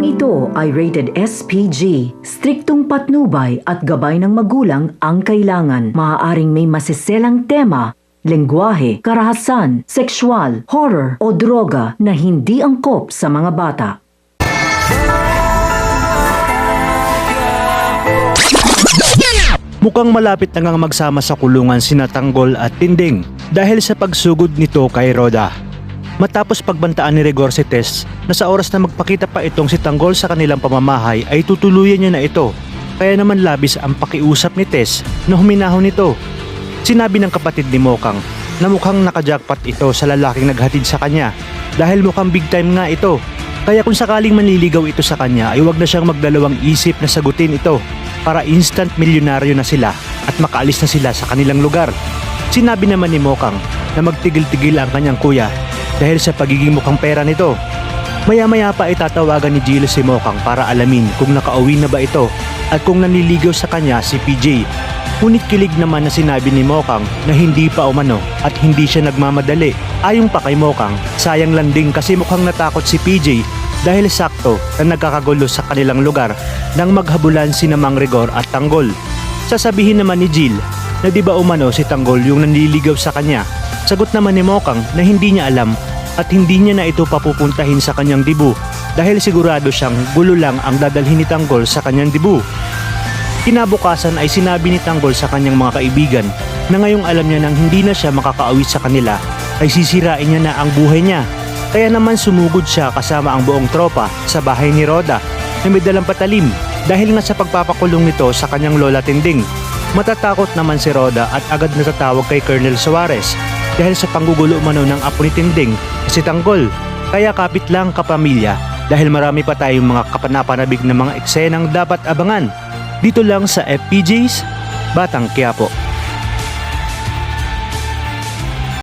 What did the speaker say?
Tampokang ito ay rated SPG. Striktong patnubay at gabay ng magulang ang kailangan. Maaaring may masiselang tema, lengguwahe, karahasan, sexual, horror o droga na hindi angkop sa mga bata. Mukhang malapit na ngang magsama sa kulungan sina Tanggol at Tinding dahil sa pagsugod nito kay Roda. Matapos pagbantaan ni Rigor si Tess na sa oras na magpakita pa itong si Tanggol sa kanilang pamamahay ay tutuluyan niya na ito. Kaya naman labis ang pakiusap ni Tess na huminahon nito. Sinabi ng kapatid ni Mokang na mukhang nakajackpot ito sa lalaking naghatid sa kanya dahil mukhang big time nga ito. Kaya kung sakaling manliligaw ito sa kanya ay huwag na siyang magdalawang isip na sagutin ito para instant milyonaryo na sila at makaalis na sila sa kanilang lugar. Sinabi naman ni Mokang na magtigil-tigil ang kanyang kuya dahil sa pagiging mukhang pera nito. Maya-maya pa ay tatawagan ni Jill si Mokang para alamin kung nakauwi na ba ito at kung nanliligaw sa kanya si PJ. Ngunit kilig naman na sinabi ni Mokang na hindi pa umano at hindi siya nagmamadali. Ayon pa kay Mokang, sayang lang din kasi mukhang natakot si PJ dahil sakto na nagkakagulo sa kanilang lugar nang maghabulan si Mang Rigor at Tanggol. Sasabihin naman ni Jill na di ba umano si Tanggol yung nanliligaw sa kanya. Sagot naman ni Mokang na hindi niya alam at hindi niya na ito papupuntahin sa kanyang dibu dahil sigurado siyang gulo lang ang dadalhin ni Tanggol sa kanyang dibu. Kinabukasan ay sinabi ni Tanggol sa kanyang mga kaibigan na ngayong alam niya nang hindi na siya makakaawit sa kanila ay sisirain niya na ang buhay niya. Kaya naman sumugod siya kasama ang buong tropa sa bahay ni Roda na may dalang patalim dahil nga sa pagpapakulong nito sa kanyang lola Tinding. Matatakot naman si Roda at agad natatawag kay Colonel Suarez dahil sa panggugulo umano ng apo ni Tinding si Tanggol. Kaya kapit lang kapamilya dahil marami pa tayong mga kapanapanabig na mga eksenang dapat abangan. Dito lang sa FPJ's Batang Quiapo.